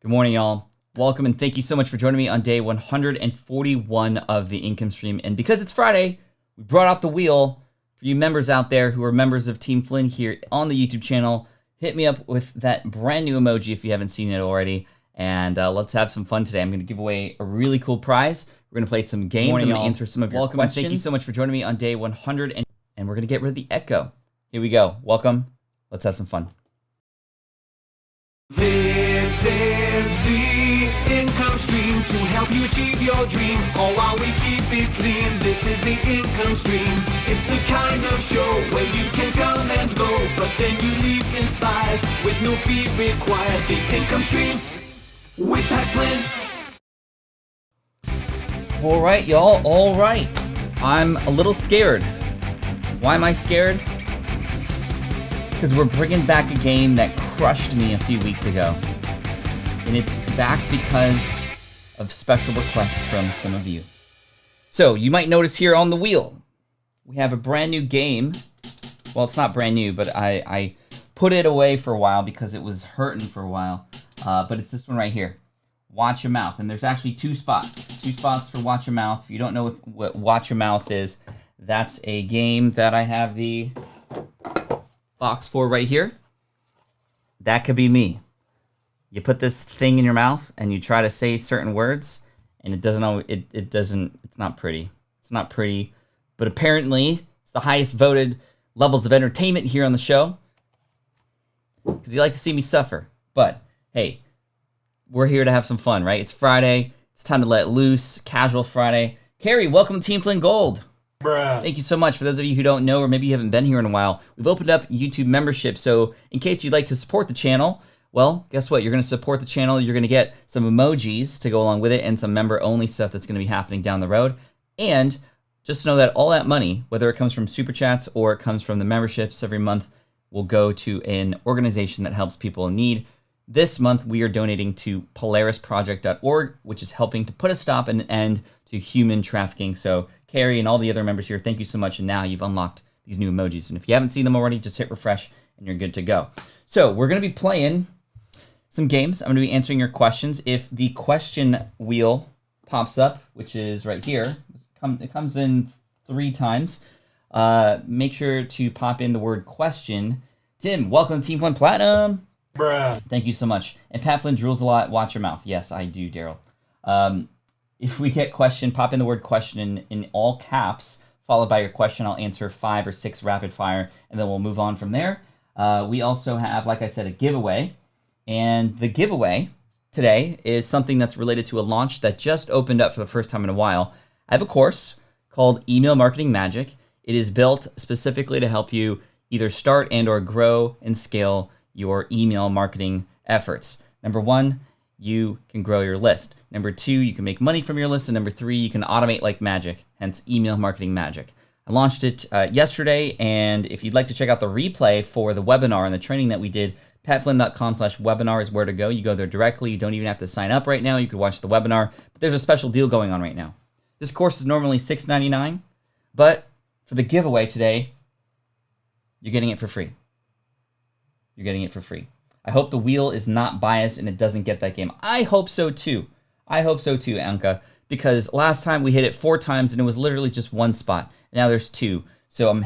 Good morning, y'all. Welcome and thank you so much for joining me on day 141 of the income stream. And because it's Friday, we brought out the wheel for you members out there who are members of Team Flynn here on the YouTube channel. Hit me up with that brand new emoji if you haven't seen it already. And let's have some fun today. I'm going to give away a really cool prize. We're going to play some games. I'm going to answer some of your questions. Thank you so much for joining me on day 100. And we're going to get rid of the echo. Here we go. Welcome. Let's have some fun. This is the income stream to help you achieve your dream, all while we keep it clean. This is the income stream. It's the kind of show where you can come and go, but then you leave inspired with no fee required. The income stream with Pat Flynn. All right, y'all. All right. I'm a little scared. Why am I scared? Because we're bringing back a game that crushed me a few weeks ago. And it's back because of special requests from some of you. So you might notice here on the wheel, we have a brand new game. Well, it's not brand new, but I put it away for a while because it was hurting for a while. But it's this one right here, Watch Your Mouth. And there's actually two spots for Watch Your Mouth. If you don't know what Watch Your Mouth is, that's a game that I have the box for right here. That could be me. You put this thing in your mouth and you try to say certain words, and it's not pretty. It's not pretty, but apparently it's the highest voted levels of entertainment here on the show because you like to see me suffer. But hey, we're here to have some fun, right? It's Friday. It's time to let loose. Casual Friday. Carrie, welcome to Team Flynn Gold. Bruh. Thank you so much. For those of you who don't know, or maybe you haven't been here in a while, we've opened up YouTube membership. So in case you'd like to support the channel, well, guess what? You're going to support the channel. You're going to get some emojis to go along with it and some member-only stuff that's going to be happening down the road. And just know that all that money, whether it comes from Super Chats or it comes from the memberships every month, will go to an organization that helps people in need. This month, we are donating to PolarisProject.org, which is helping to put a stop and an end to human trafficking. So Carrie and all the other members here, thank you so much. And now you've unlocked these new emojis. And if you haven't seen them already, just hit refresh and you're good to go. So we're going to be playing some games. I'm going to be answering your questions. If the question wheel pops up, which is right here, it comes in 3 times. Make sure to pop in the word question. Tim, welcome to Team Flynn Platinum. Bruh. Thank you so much. And Pat Flynn drools a lot. Watch your mouth. Yes, I do, Daryl. If we get question, pop in the word question in all caps, followed by your question. I'll answer 5 or 6 rapid fire, and then we'll move on from there. We also have, like I said, a giveaway. And the giveaway today is something that's related to a launch that just opened up for the first time in a while. I have a course called Email Marketing Magic. It is built specifically to help you either start and or grow and scale your email marketing efforts. Number 1, you can grow your list. Number 2, you can make money from your list. And number 3, you can automate like magic, hence email marketing magic. I launched it yesterday, and if you'd like to check out the replay for the webinar and the training that we did, patflynn.com/webinar is where to go. You go there directly. You don't even have to sign up right now. You could watch the webinar, but there's a special deal going on right now. This course is normally $6.99, but for the giveaway today, you're getting it for free. You're getting it for free. I hope the wheel is not biased and it doesn't get that game. I hope so too. I hope so too, Anka, because last time we hit it 4 times and it was literally just 1 spot. Now there's 2. So I'm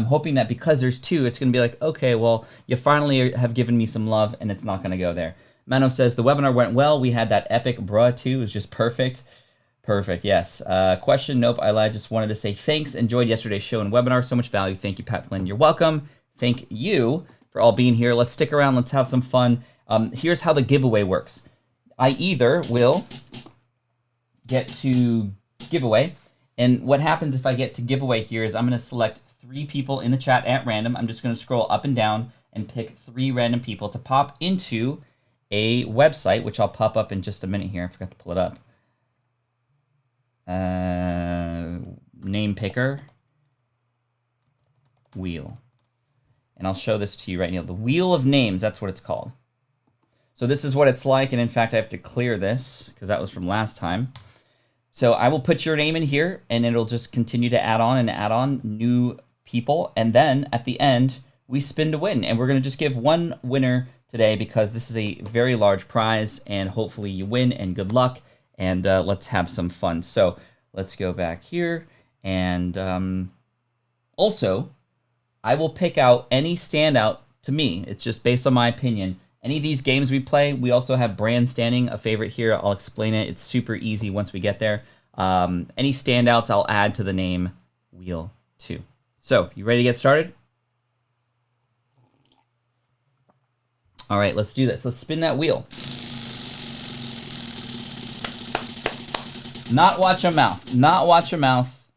hoping that because there's 2, it's going to be like, okay, well, you finally have given me some love and it's not going to go there. Mano says, the webinar went well. We had that epic bruh too. It was just perfect. Perfect, yes. Question, nope, I lied. Just wanted to say thanks. Enjoyed yesterday's show and webinar. So much value. Thank you, Pat Flynn. You're welcome. Thank you for all being here. Let's stick around. Let's have some fun. Here's how the giveaway works. I either will get to giveaway, and what happens if I get to giveaway here is I'm going to select 3 people in the chat at random. I'm just going to scroll up and down and pick 3 random people to pop into a website, which I'll pop up in just a minute here. I forgot to pull it up. Name picker wheel. And I'll show this to you right now. The Wheel of Names, that's what it's called. So this is what it's like, and in fact, I have to clear this because that was from last time. So I will put your name in here, and it'll just continue to add on new people. And then at the end, we spin to win. And we're going to just give one winner today because this is a very large prize, and hopefully you win, and good luck, and let's have some fun. So let's go back here, and also, I will pick out any standout to me. It's just based on my opinion. Any of these games we play, we also have brand standing, a favorite here. I'll explain it. It's super easy once we get there. Any standouts, I'll add to the name wheel 2. So, you ready to get started? All right, let's do this. Let's spin that wheel. Not watch a mouth. Not watch a mouth.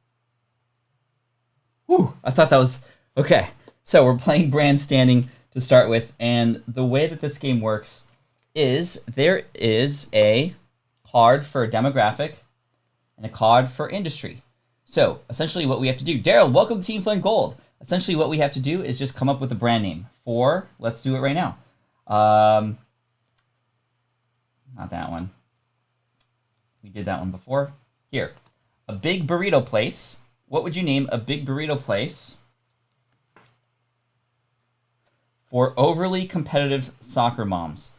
Whew, I thought that was... Okay, so we're playing brand standing to start with, and the way that this game works is there is a card for a demographic and a card for industry. So essentially what we have to do, Daryl, welcome to Team Flynn Gold. Essentially what we have to do is just come up with a brand name for, let's do it right now. Not that one. We did that one before. Here, a big burrito place. What would you name a big burrito place for overly competitive soccer moms?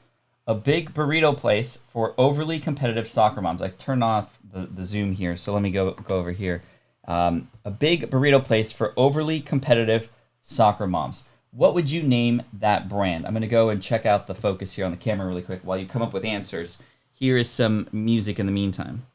A big burrito place for overly competitive soccer moms. I turned off the zoom here, so let me go over here. A big burrito place for overly competitive soccer moms. What would you name that brand? I'm going to go and check out the focus here on the camera really quick while you come up with answers. Here is some music in the meantime.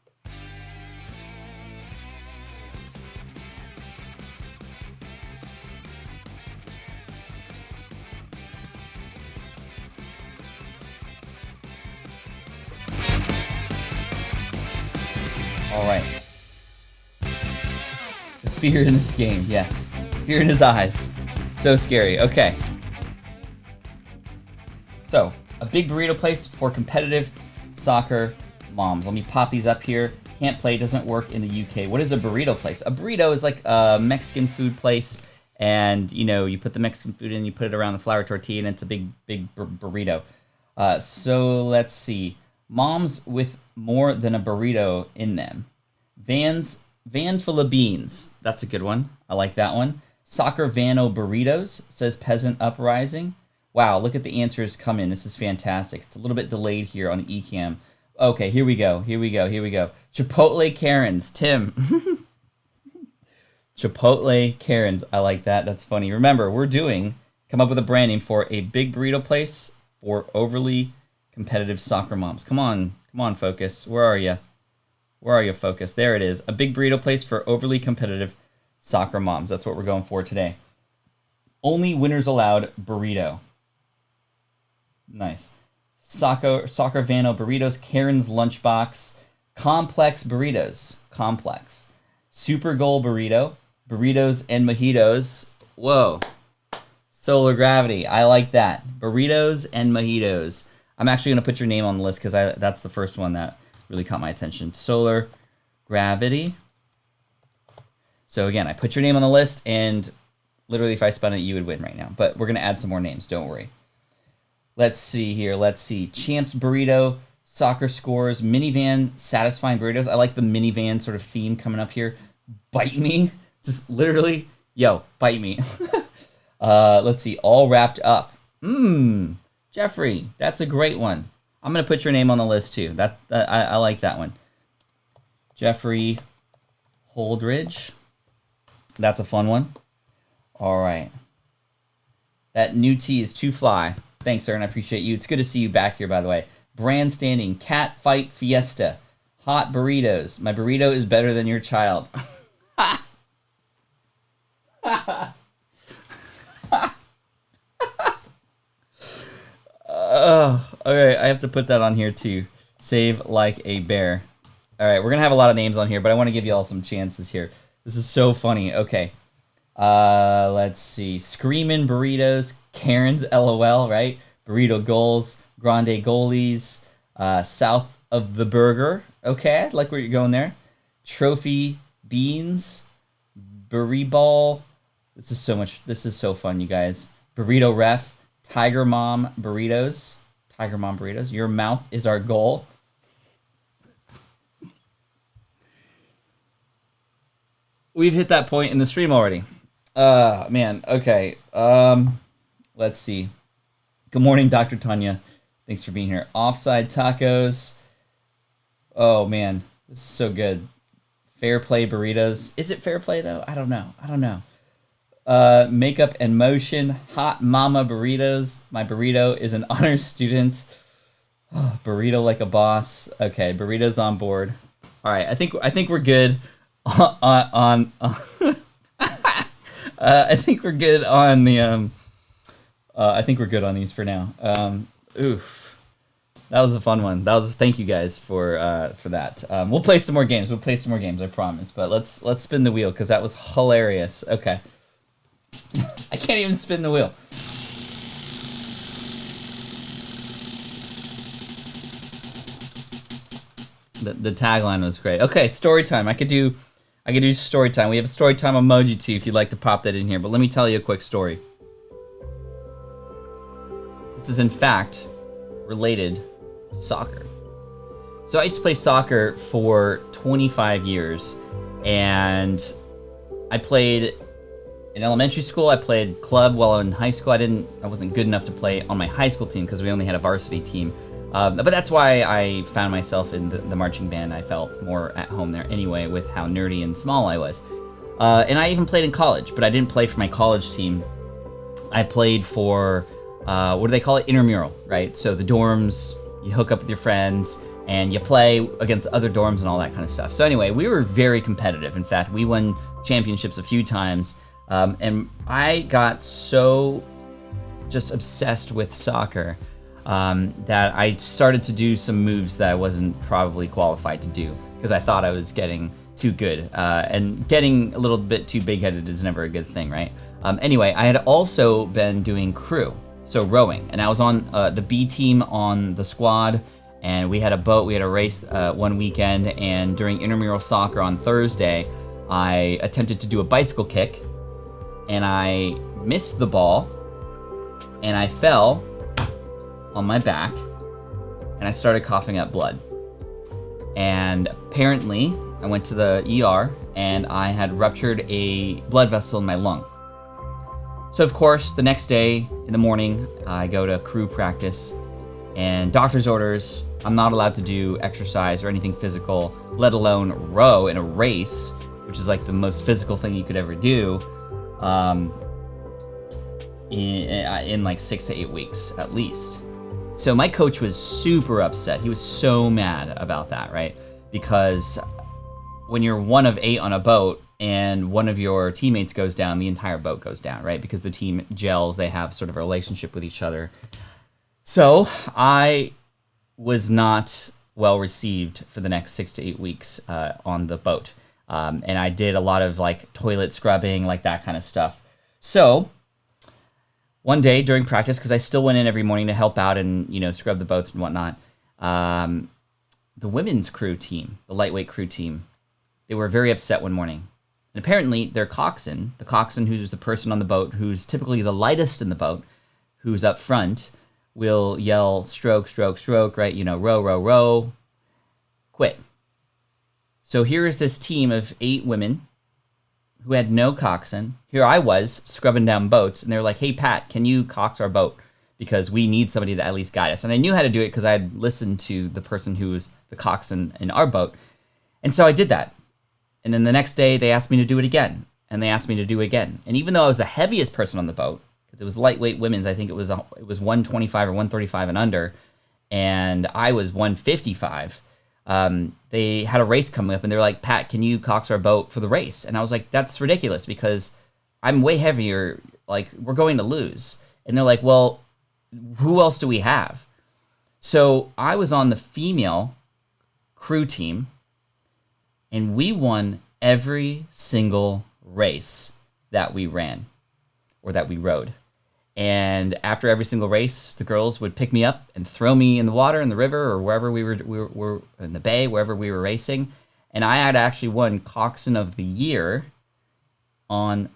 All right. The fear in this game, yes. Fear in his eyes. So scary. Okay. So, a big burrito place for competitive soccer moms. Let me pop these up here. Can't play, doesn't work in the UK. What is a burrito place? A burrito is like a Mexican food place, and you know, you put the Mexican food in, you put it around the flour tortilla, and it's a big burrito. So let's see. Moms with more than a burrito in them. Van full of beans. That's a good one. I like that one. Soccer Vano burritos, says Peasant Uprising. Wow, look at the answers come in. This is fantastic. It's a little bit delayed here on Ecamm. Okay, here we go. Chipotle Karens, Tim. Chipotle Karens. I like that. That's funny. Remember, come up with a brand name for a big burrito place for overly competitive soccer moms. Come on, Focus. Where are you? Focus? There it is. A big burrito place for overly competitive soccer moms. That's what we're going for today. Only winners allowed burrito. Nice. Soccer Vano burritos. Karen's lunchbox. Complex burritos. Complex. Super Goal burrito. Burritos and mojitos. Whoa. Solar Gravity. I like that. Burritos and mojitos. I'm actually going to put your name on the list because that's the first one that really caught my attention. Solar Gravity. So again, I put your name on the list, and literally if I spun it, you would win right now. But we're going to add some more names. Don't worry. Let's see here. Champs Burrito, Soccer Scores, Minivan, Satisfying Burritos. I like the minivan sort of theme coming up here. Bite Me. Just literally, bite me. Let's see. All Wrapped Up. Jeffrey, that's a great one. I'm going to put your name on the list too. I like that one. Jeffrey Holdridge. That's a fun one. All right. That new tea is too fly. Thanks, Aaron. I appreciate you. It's good to see you back here, by the way. Brand Standing, Cat Fight Fiesta, Hot Burritos. My burrito is better than your child. Okay, I have to put that on here too. Save like a bear. All right, we're going to have a lot of names on here, but I want to give you all some chances here. This is so funny. Okay. Let's see. Screamin' Burritos, Karen's LOL, right? Burrito Goals, Grande Goalies, South of the Burger. Okay, I like where you're going there. Trophy Beans, Burrito. This is so fun, you guys. Burrito Ref, Tiger Mom Burritos. Your mouth is our goal. We've hit that point in the stream already. Man, okay. Let's see. Good morning, Dr. Tanya. Thanks for being here. Offside tacos. Oh, man. This is so good. Fair play burritos. Is it fair play, though? I don't know. Makeup and motion. Hot mama burritos. My burrito is an honors student. Oh, burrito like a boss. Okay, burritos on board. All right, I think we're good on I think we're good on the I think we're good on these for now. Oof, that was a fun one. Thank you guys for that. We'll play some more games. I promise. But let's spin the wheel because that was hilarious. Okay, I can't even spin the wheel. The tagline was great. Okay, story time. I could do story time. We have a story time emoji too if you'd like to pop that in here. But let me tell you a quick story. This is in fact related to soccer. So I used to play soccer for 25 years, and I played in elementary school. I played club while in high school. I wasn't good enough to play on my high school team because we only had a varsity team. But that's why I found myself in the marching band. I felt more at home there anyway with how nerdy and small I was. And I even played in college, but I didn't play for my college team. I played for, what do they call it? Intramural, right? So the dorms, you hook up with your friends, and you play against other dorms and all that kind of stuff. So anyway, we were very competitive. In fact, we won championships a few times. And I got so just obsessed with soccer that I started to do some moves that I wasn't probably qualified to do because I thought I was getting too good. And getting a little bit too big-headed is never a good thing, right? Anyway, I had also been doing crew, so rowing, and I was on the B team on the squad, and we had a boat. We had a race one weekend, and during intramural soccer on Thursday, I attempted to do a bicycle kick, and I missed the ball, and I fell on my back, and I started coughing up blood. And apparently, I went to the ER, and I had ruptured a blood vessel in my lung. So of course, the next day in the morning, I go to crew practice, and doctor's orders, I'm not allowed to do exercise or anything physical, let alone row in a race, which is like the most physical thing you could ever do, in like 6 to 8 weeks at least. So my coach was super upset. He was so mad about that, right? Because when you're one of 8 on a boat and one of your teammates goes down, the entire boat goes down, right? Because the team gels, they have sort of a relationship with each other. So I was not well received for the next 6 to 8 weeks on the boat. And I did a lot of like toilet scrubbing, like that kind of stuff. So one day during practice, because I still went in every morning to help out and, scrub the boats and whatnot, the women's crew team, the lightweight crew team, they were very upset one morning. And apparently their coxswain, who's the person on the boat, who's typically the lightest in the boat, who's up front, will yell stroke, stroke, stroke, right? Row, row, row, quit. So here is this team of 8 women who had no coxswain. Here I was scrubbing down boats, and they were like, hey, Pat, can you cox our boat? Because we need somebody to at least guide us. And I knew how to do it because I had listened to the person who was the coxswain in our boat. And so I did that. And then the next day, they asked me to do it again. And they asked me to do it again. And even though I was the heaviest person on the boat, because it was lightweight women's, I think it was 125 or 135 and under, and I was 155, they had a race coming up, and they were like, Pat, can you cox our boat for the race? And I was like, that's ridiculous because I'm way heavier. Like, we're going to lose. And they're like, well, who else do we have? So I was on the female crew team, and we won every single race that we ran or that we rode. And after every single race, the girls would pick me up and throw me in the water, in the river, or wherever we were in the bay, wherever we were racing. And I had actually won Coxswain of the Year on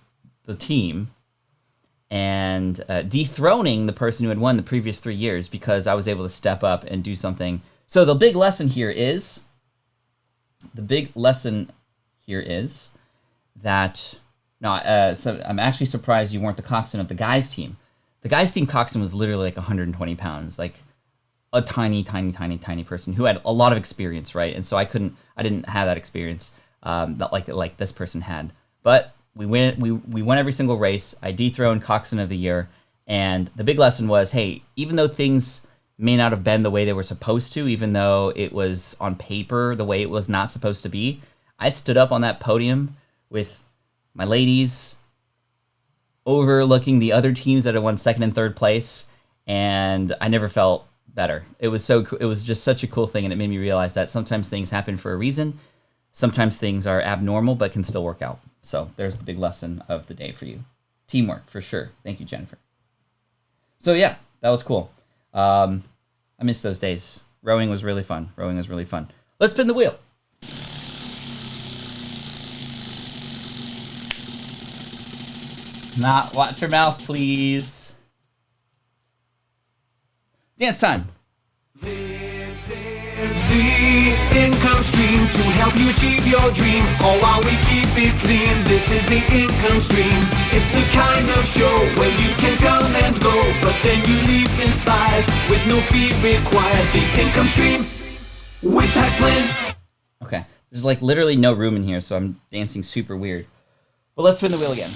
the team, and dethroning the person who had won the previous 3 years because I was able to step up and do something. So the big lesson here is that so I'm actually surprised you weren't the coxswain of the guys' team, the guy's team coxswain was literally like 120 pounds, like a tiny person who had a lot of experience, right? And so I didn't have that experience that like this person had. But we won every single race. I dethroned coxswain of the year, and the big lesson was, hey, even though things may not have been the way they were supposed to, even though it was on paper the way it was not supposed to be, I stood up on that podium with my ladies, overlooking the other teams that had won second and third place, and I never felt better. It was just such a cool thing, and it made me realize that sometimes things happen for a reason. Sometimes things are abnormal, but can still work out. So there's the big lesson of the day for you. Teamwork, for sure. Thank you, Jennifer. So yeah, that was cool. I miss those days. Rowing was really fun. Let's spin the wheel. Not watch your mouth, please. Dance time. This is the income stream to help you achieve your dream. All while we keep it clean. This is the income stream. It's the kind of show where you can come and go, but then you leave inspired with no fee required. The income stream with Pat Flynn. Okay, there's like literally no room in here, so I'm dancing super weird. But let's spin the wheel again.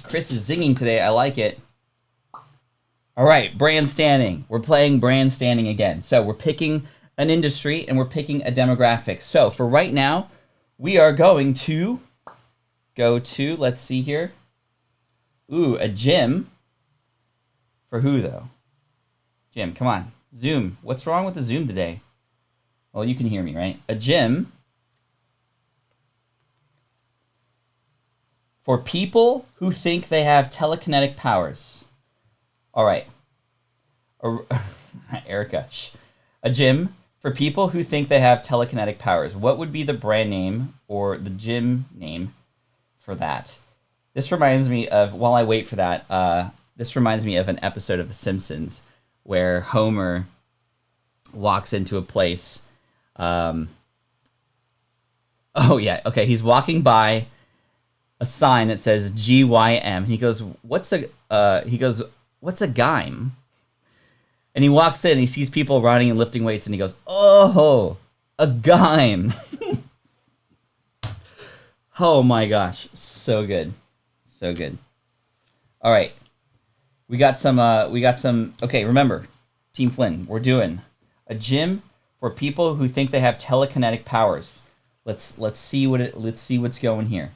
Chris is zinging today. I like it. All right, brand standing. We're playing brand standing again. So we're picking an industry and we're picking a demographic. So for right now, we are going to go to, let's see here. Ooh, a gym. For who though? Jim, come on. Zoom. What's wrong with the Zoom today? Well, you can hear me, right? A gym for people who think they have telekinetic powers. All right. Erica. Shh. A gym for people who think they have telekinetic powers. What would be the brand name or the gym name for that? This reminds me of, while I wait for that, this reminds me of an episode of The Simpsons where Homer walks into a place. Oh, yeah. Okay. He's walking by a sign that says GYM. He goes, what's a GYM? And he walks in and he sees people running and lifting weights and he goes, oh, a GYM. Oh my gosh. So good. So good. All right. We got some, okay, remember, Team Flynn, we're doing a gym for people who think they have telekinetic powers. Let's see what's going here.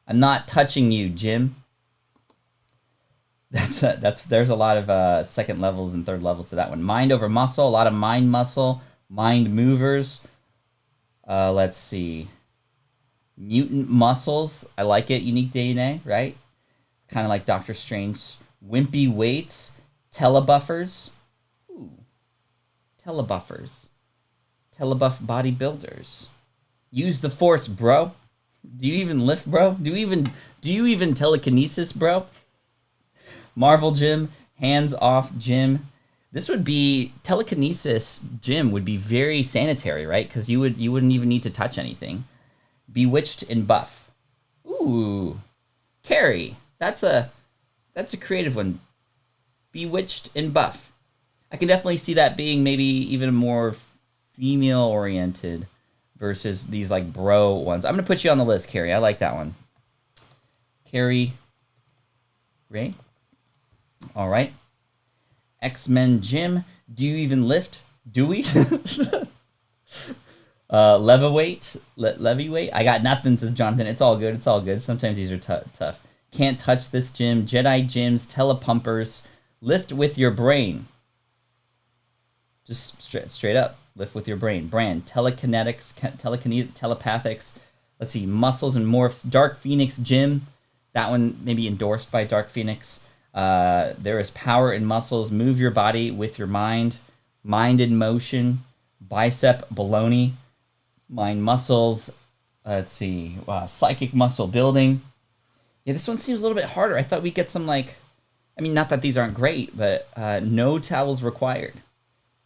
I'm not touching you, Jim. There's a lot of second levels and third levels to that one. Mind over muscle, a lot of mind muscle, mind movers. Let's see. Mutant muscles. I like it. Unique DNA, right? Kind of like Doctor Strange. Wimpy weights. Telebuffers. Ooh. Telebuffers. Telebuff bodybuilders. Use the force, bro. Do you even lift, bro? Do you even telekinesis, bro? Marvel gym, hands off gym. This would be telekinesis gym would be very sanitary, right? Because you wouldn't even need to touch anything. Bewitched and buff. Ooh, Carrie. That's a creative one. Bewitched and buff. I can definitely see that being maybe even more female oriented versus these like bro ones. I'm gonna put you on the list, Carrie. I like that one. Carrie Ray. All right. X-Men gym. Do you even lift? Do we? Levyweight. I got nothing, says Jonathan. It's all good. Sometimes these are tough. Can't touch this gym. Jedi gyms. Telepumpers. Lift with your brain. Just straight up. Lift with your brain. Brand. Telekinetics. Telepathics. Let's see. Muscles and morphs. Dark Phoenix gym. That one maybe endorsed by Dark Phoenix. There is power in muscles. Move your body with your mind. Mind in motion. Bicep baloney. Mind muscles. Let's see. Psychic muscle building. Yeah, this one seems a little bit harder. I thought we'd get some like, I mean, not that these aren't great, but no towels required.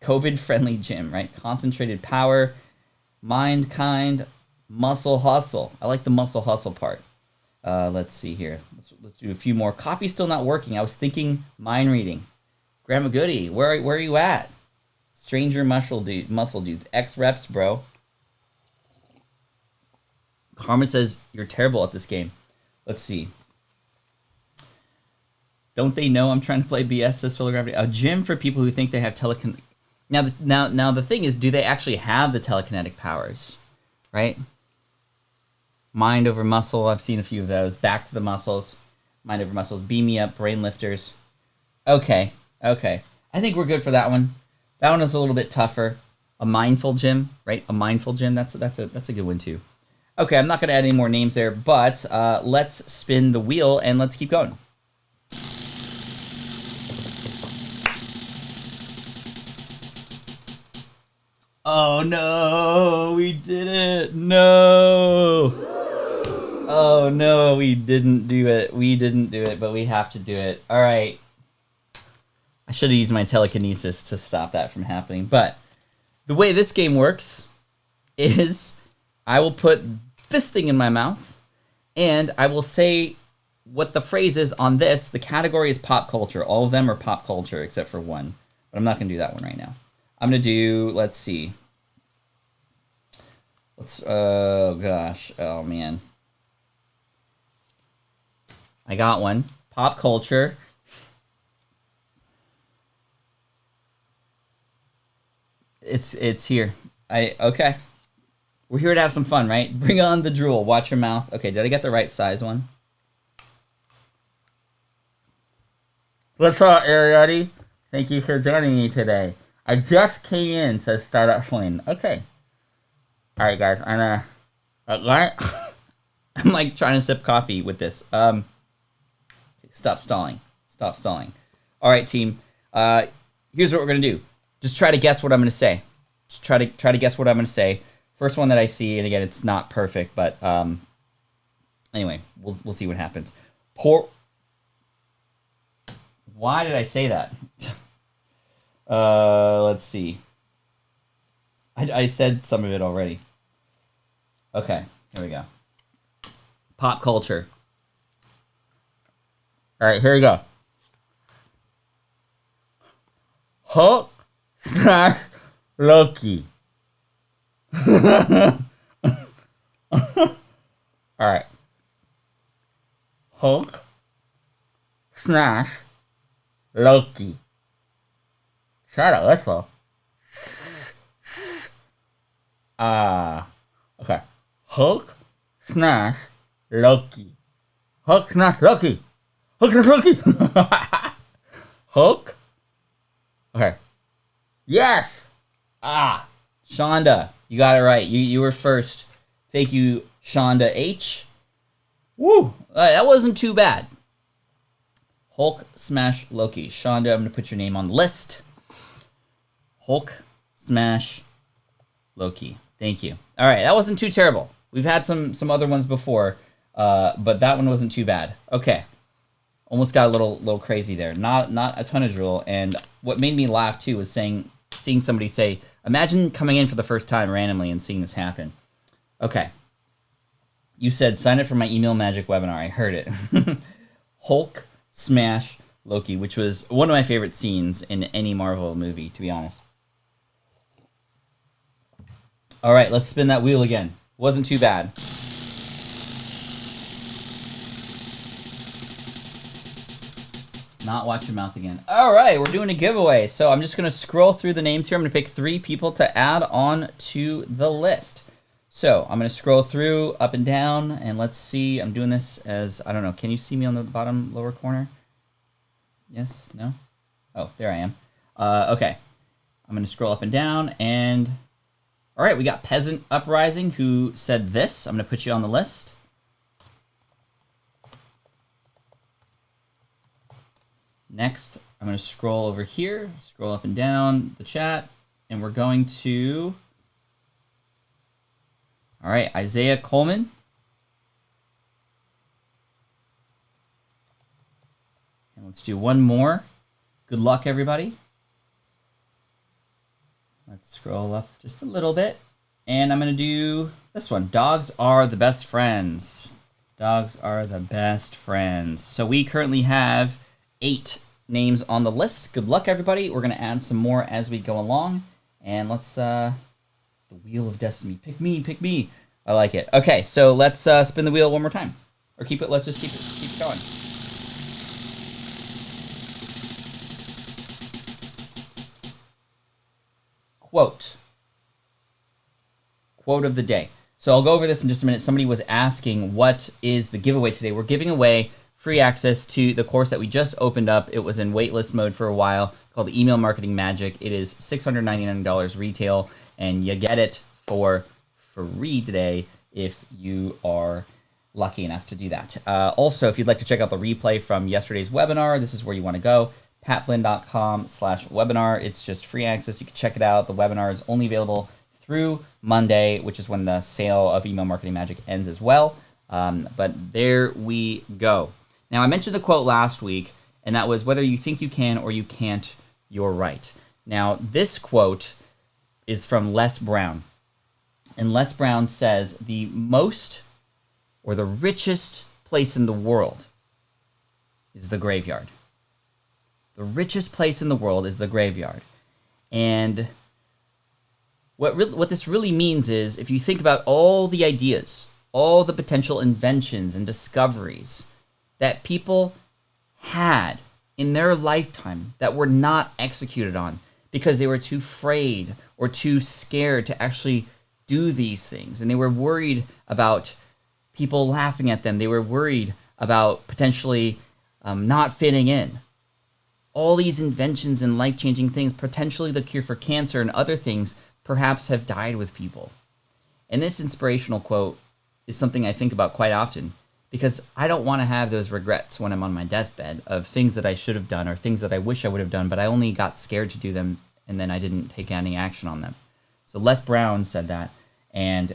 COVID-friendly gym, right? Concentrated power. Mind kind. Muscle hustle. I like the muscle hustle part. Let's see here. Let's do a few more. Coffee's still not working. I was thinking mind reading. Grandma Goody, where are you at? Stranger muscle dudes. X reps, bro. Carmen says you're terrible at this game. Let's see. Don't they know I'm trying to play BS? Says Solar Gravity. A gym for people who think they have telekinetic. Now the thing is, do they actually have the telekinetic powers? Right? Mind over muscle. I've seen a few of those. Back to the muscles. Mind over muscles. Beam me up. Brain lifters. Okay. I think we're good for that one. That one is a little bit tougher. A mindful gym, right? A mindful gym. That's a good one too. Okay, I'm not going to add any more names there, but let's spin the wheel and let's keep going. Oh no, we did it. No. Oh no, we didn't do it. We didn't do it, but we have to do it. All right. I should have used my telekinesis to stop that from happening. But the way this game works is I will put this thing in my mouth and I will say what the phrase is on this. The category is pop culture. All of them are pop culture except for one. But I'm not going to do that one right now. I'm going to do, let's see. Oh gosh. Oh man. I got one. Pop culture. It's here. Okay. We're here to have some fun, right? Bring on the drool. Watch your mouth. Okay, did I get the right size one? What's up, Ariati? Thank you for joining me today. I just came in to start up Flynn. Okay. All right, guys. I'm like trying to sip coffee with this. Stop stalling. Stop stalling. All right, team. Here's what we're gonna do. Just try to guess what I'm gonna say. Just try to guess what I'm gonna say. First one that I see, and again, it's not perfect, but anyway, we'll see what happens. Why did I say that? Let's see. I said some of it already. Okay, here we go. Pop culture. All right, here we go. Hulk slash Loki. All right. Hulk slash Loki. Try to whistle. Okay. Hulk slash Loki. Hulk slash Loki. Hulk slash Loki. Hulk. Okay. Yes. Shonda, you got it right. You were first. Thank you, Shonda H. Woo. That wasn't too bad. Hulk smash Loki. Shonda, I'm gonna put your name on the list. Hulk smash Loki. Thank you. All right, that wasn't too terrible. We've had some other ones before, but that one wasn't too bad. Okay, almost got a little crazy there. Not a ton of drool. And what made me laugh too was seeing somebody say, "Imagine coming in for the first time randomly and seeing this happen." Okay, you said sign up for my email magic webinar. I heard it. Hulk smash Loki, which was one of my favorite scenes in any Marvel movie, to be honest. All right, let's spin that wheel again. Wasn't too bad. Not watch your mouth again. All right, we're doing a giveaway. So I'm just going to scroll through the names here. I'm going to pick 3 people to add on to the list. So I'm going to scroll through up and down, and let's see. I'm doing this as, I don't know, can you see me on the bottom lower corner? Yes? No? Oh, there I am. Okay. I'm going to scroll up and down, and all right, we got Peasant Uprising who said this. I'm going to put you on the list. Next, I'm going to scroll over here, scroll up and down the chat, and we're going to, all right, Isaiah Coleman. And let's do one more. Good luck, everybody. Let's scroll up just a little bit. And I'm going to do this one. Dogs are the best friends. Dogs are the best friends. So we currently have 8 names on the list. Good luck, everybody. We're going to add some more as we go along. And let's, the Wheel of Destiny. Pick me, pick me. I like it. Okay, so let's spin the wheel one more time. Or let's just keep it going. Quote of the day. So I'll go over this in just a minute. Somebody was asking, what is the giveaway today? We're giving away free access to the course that we just opened up. It was in waitlist mode for a while, called Email Marketing Magic. It is $699 retail, and you get it for free today if you are lucky enough to do that. Also, if you'd like to check out the replay from yesterday's webinar, this is where you want to go. patflynn.com/webinar. It's just free access. You can check it out. The webinar is only available through Monday, which is when the sale of Email Marketing Magic ends as well. But there we go. Now, I mentioned the quote last week, and that was, whether you think you can or you can't, you're right. Now, this quote is from Les Brown. And Les Brown says, the most or the richest place in the world is the graveyard. The richest place in the world is the graveyard. And what this really means is, if you think about all the ideas, all the potential inventions and discoveries that people had in their lifetime that were not executed on because they were too afraid or too scared to actually do these things, and they were worried about people laughing at them, they were worried about potentially not fitting in. All these inventions and life-changing things, potentially the cure for cancer and other things, perhaps have died with people. And this inspirational quote is something I think about quite often, because I don't want to have those regrets when I'm on my deathbed of things that I should have done or things that I wish I would have done, but I only got scared to do them and then I didn't take any action on them. So Les Brown said that, and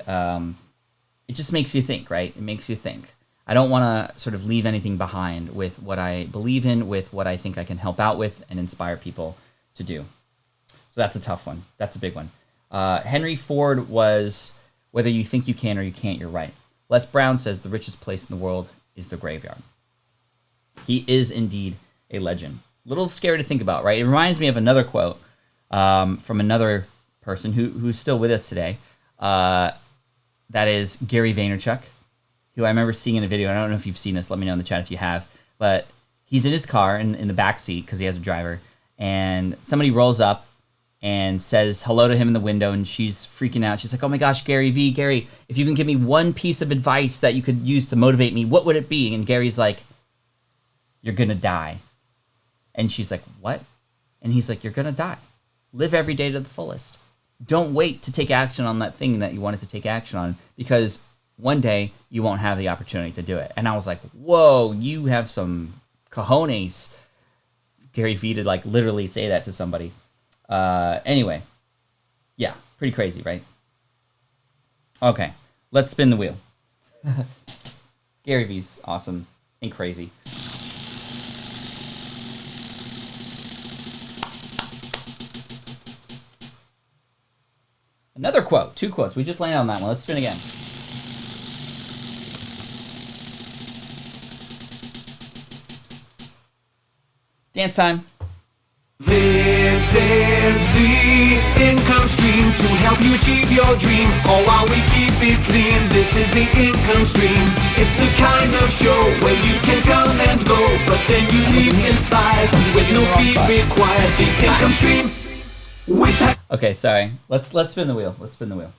it just makes you think, right? It makes you think. I don't want to sort of leave anything behind with what I believe in, with what I think I can help out with and inspire people to do. So that's a tough one. That's a big one. Henry Ford was, whether you think you can or you can't, you're right. Les Brown says the richest place in the world is the graveyard. He is indeed a legend. A little scary to think about, right? It reminds me of another quote from another person who's still with us today. That is Gary Vaynerchuk, who I remember seeing in a video. I don't know if you've seen this. Let me know in the chat if you have. But he's in his car in the back seat because he has a driver, and somebody rolls up and says hello to him in the window, and she's freaking out. She's like, oh my gosh, Gary, if you can give me one piece of advice that you could use to motivate me, what would it be? And Gary's like, you're gonna die. And she's like, what? And he's like, you're gonna die. Live every day to the fullest. Don't wait to take action on that thing that you wanted to take action on, because one day you won't have the opportunity to do it. And I was like, whoa, you have some cojones, Gary Vee, to like literally say that to somebody. Anyway, yeah, pretty crazy, right? Okay, let's spin the wheel. Gary Vee's awesome and crazy. Another quote, 2 quotes. We just landed on that one. Let's spin again. Dance time. This is the income stream to help you achieve your dream, all while we keep it clean. This is the income stream. It's the kind of show where you can come and go, but then you leave inspired with no fee required. The income stream with that. Okay, sorry. Let's spin the wheel. Let's spin the wheel.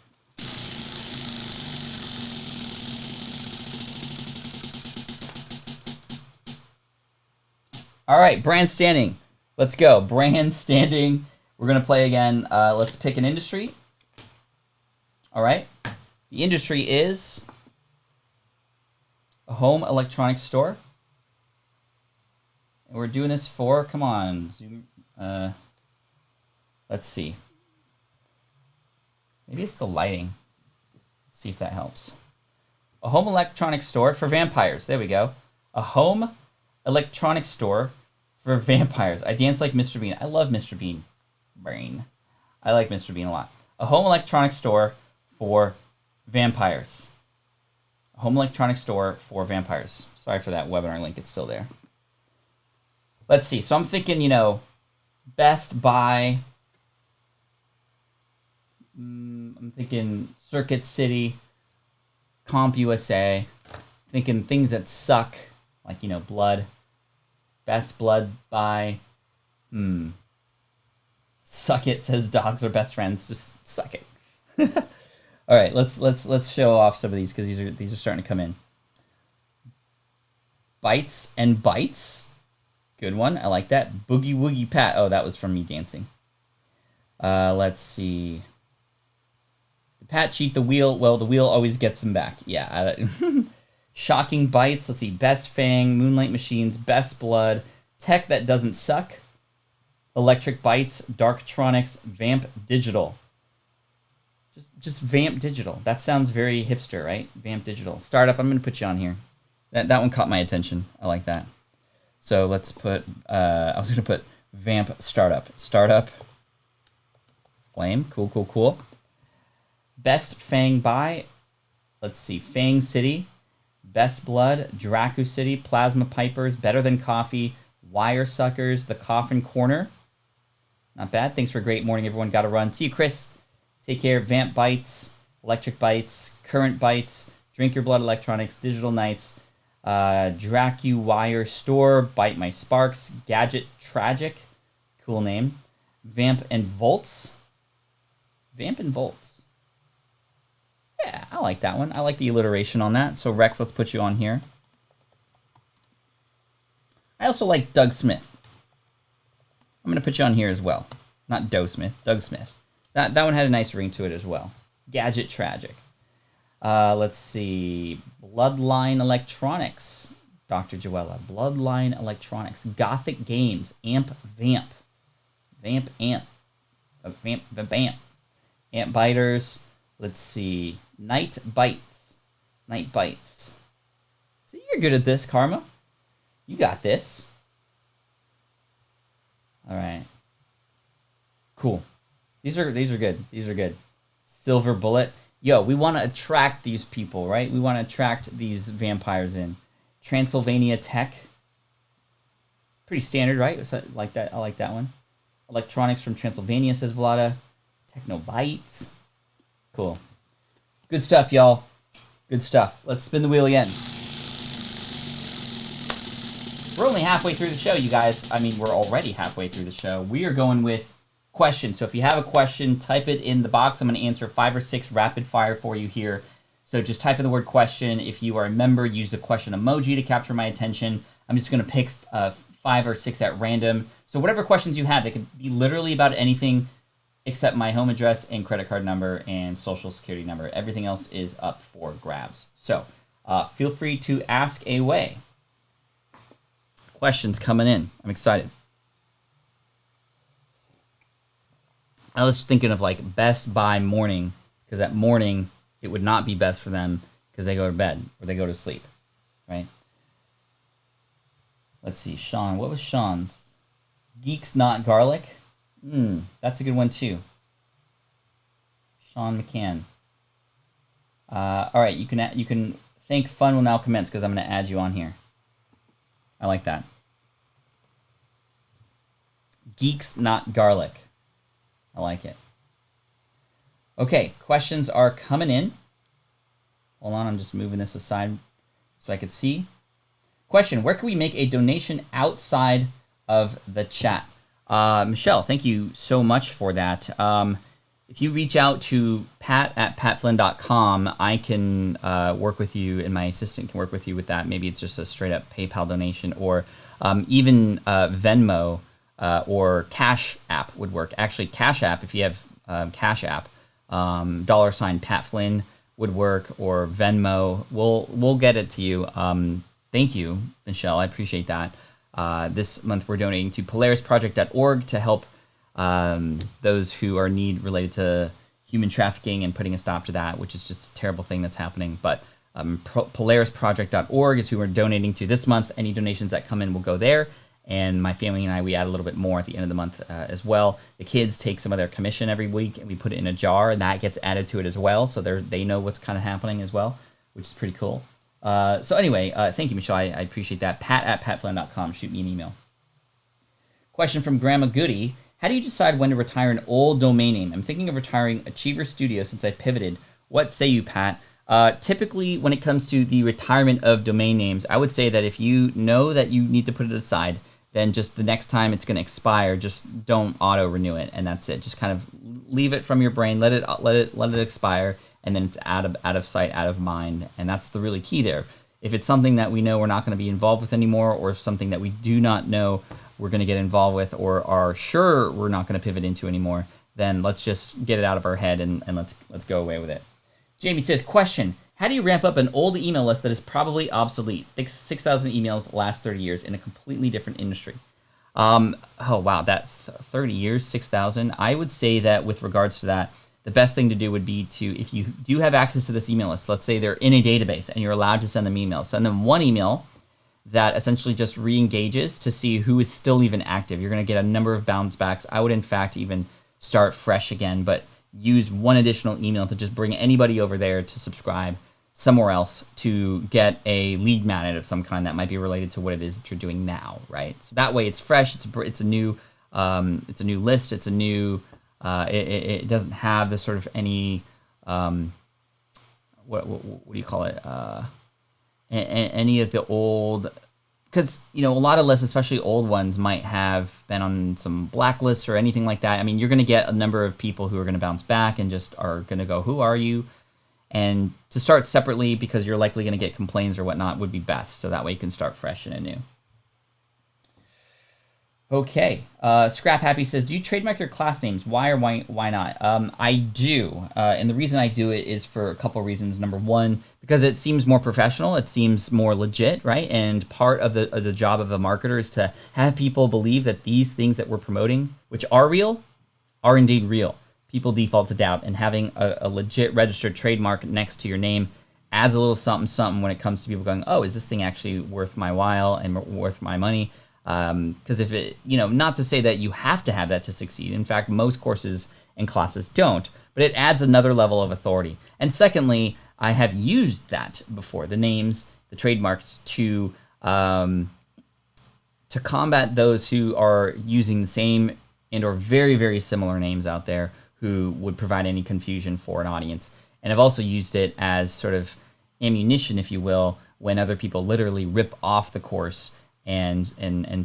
All right, brand standing. Let's go. Brand standing. We're going to play again. Let's pick an industry. All right. The industry is a home electronics store. And we're doing this for, come on, zoom. Let's see. Maybe it's the lighting. Let's see if that helps. A home electronics store for vampires. There we go. A home electronics store for vampires. I dance like Mr. Bean. I love Mr. Bean. Brain. I like Mr. Bean a lot. A home electronics store for vampires. Home electronics store for vampires. Sorry for that webinar link. It's still there. Let's see. So I'm thinking, Best Buy. I'm thinking Circuit City, Comp USA. Thinking things that suck, like, blood. Best Blood Buy. Suck it, says dogs are best friends. Just suck it. All right, let's show off some of these because these are starting to come in. Bites and Bites. Good one. I like that. Boogie Woogie Pat. Oh, that was from me dancing. Let's see. The Pat cheat the wheel. Well, the wheel always gets him back. Yeah. Shocking Bites. Let's see. Best Fang. Moonlight Machines. Best Blood. Tech that doesn't suck. Electric Bites. Darktronics. Vamp Digital. Just Vamp Digital. That sounds very hipster, right? Vamp Digital. Startup. I'm going to put you on here. That one caught my attention. I like that. So let's put, I was going to put Vamp Startup. Startup. Flame. Cool. Best Fang Buy. Let's see. Fang City. Best Blood. Dracu City. Plasma Pipers. Better Than Coffee. Wire Suckers. The Coffin Corner. Not bad. Thanks for a great morning, everyone. Got to run. See you, Chris. Take care. Vamp Bites. Electric Bites. Current Bites. Drink Your Blood Electronics. Digital Nights. Dracu Wire Store, Bite My Sparks, Gadget Tragic, cool name, Vamp and Volts. Vamp and Volts. Yeah, I like that one. I like the alliteration on that. So Rex, let's put you on here. I also like Doug Smith. I'm going to put you on here as well. Not Doe Smith, Doug Smith. That one had a nice ring to it as well. Gadget Tragic. Let's see. Bloodline Electronics. Dr. Joella. Bloodline Electronics. Gothic Games. Amp Vamp. Vamp Amp. Vamp. Amp Biters. Let's see. Night Bites. Night Bites. See, you're good at this, Karma. You got this. All right. Cool. These are good. These are good. Silver Bullet. Yo, we want to attract these people, right? We want to attract these vampires in. Transylvania Tech. Pretty standard, right? So, like that. I like that one. Electronics from Transylvania, says Vlada. Techno Bites. Cool. Good stuff, y'all. Good stuff. Let's spin the wheel again. We're only halfway through the show, you guys. I mean, we're already halfway through the show. We are going with questions. So if you have a question, type it in the box. I'm going to answer 5 or 6 rapid fire for you here. So just type in the word question. If you are a member, use the question emoji to capture my attention. I'm just going to pick 5 or 6 at random. So whatever questions you have, they could be literally about anything except my home address and credit card number and social security number. Everything else is up for grabs. So feel free to ask away. Questions coming in. I'm excited. I was thinking of like Best Buy morning, because at morning it would not be best for them because they go to bed or they go to sleep, right? Let's see, Sean. What was Sean's? Geeks Not Garlic. That's a good one too. Sean McCann. All right, you can think fun will now commence because I'm going to add you on here. I like that. Geeks Not Garlic. I like it. Okay, questions are coming in. Hold on, I'm just moving this aside so I could see. Question, where can we make a donation outside of the chat? Michelle, thank you so much for that. If you reach out to pat@patflynn.com, I can work with you, and my assistant can work with you with that. Maybe it's just a straight up PayPal donation, or even Venmo or Cash App would work. Actually, Cash App, if you have Cash App, $ Pat Flynn would work, or Venmo. We'll get it to you. Thank you, Michelle. I appreciate that. This month we're donating to polarisproject.org to help those who are in need related to human trafficking and putting a stop to that, which is just a terrible thing that's happening. But polarisproject.org is who we're donating to this month. Any donations that come in will go there. And my family and I, we add a little bit more at the end of the month as well. The kids take some of their commission every week and we put it in a jar, and that gets added to it as well. So they know what's kind of happening as well. which is pretty cool. So anyway, thank you, Michelle. I appreciate that. Pat@patflynn.com. Shoot me an email. Question from Grandma Goody. How do you decide when to retire an old domain name? I'm thinking of retiring Achiever Studio since I pivoted. What say you, Pat? Typically, when it comes to the retirement of domain names, I would say that if you know that you need to put it aside, then just the next time it's going to expire, just don't auto-renew it, and that's it. Just kind of leave it from your brain, let it expire, and then it's out of sight, out of mind, and that's the really key there. If it's something that we know we're not going to be involved with anymore, or something that we do not know we're going to get involved with, or are sure we're not going to pivot into anymore, then let's just get it out of our head and let's go away with it. Jamie says, question, how do you ramp up an old email list that is probably obsolete? 6,000 emails last 30 years in a completely different industry. Oh, wow, that's 30 years, 6,000. I would say that with regards to that, the best thing to do would be to, if you do have access to this email list, let's say they're in a database and you're allowed to send them emails, send them one email that essentially just re-engages to see who is still even active. You're going to get a number of bounce backs. I would, in fact, even start fresh again, but use one additional email to just bring anybody over there to subscribe somewhere else to get a lead magnet of some kind that might be related to what it is that you're doing now, right? So that way it's fresh. It's a new list. It's a new. It doesn't have the sort of any what do you call it? Any of the old. Because, a lot of lists, especially old ones, might have been on some blacklists or anything like that. I mean, you're going to get a number of people who are going to bounce back and just are going to go, who are you? And to start separately, because you're likely going to get complaints or whatnot, would be best. So that way you can start fresh and anew. Okay. Scrap Happy says, do you trademark your class names? Why or why not? I do. And the reason I do it is for a couple reasons. Number one, because it seems more professional. It seems more legit, right? And part of the job of a marketer is to have people believe that these things that we're promoting, which are real, are indeed real. People default to doubt, and having a legit registered trademark next to your name adds a little something when it comes to people going, oh, is this thing actually worth my while and worth my money? Because if it, not to say that you have to have that to succeed. In fact, most courses and classes don't, but it adds another level of authority. And secondly, I have used that before, the names, the trademarks, to combat those who are using the same and or very, very similar names out there who would provide any confusion for an audience. And I've also used it as sort of ammunition, if you will, when other people literally rip off the course and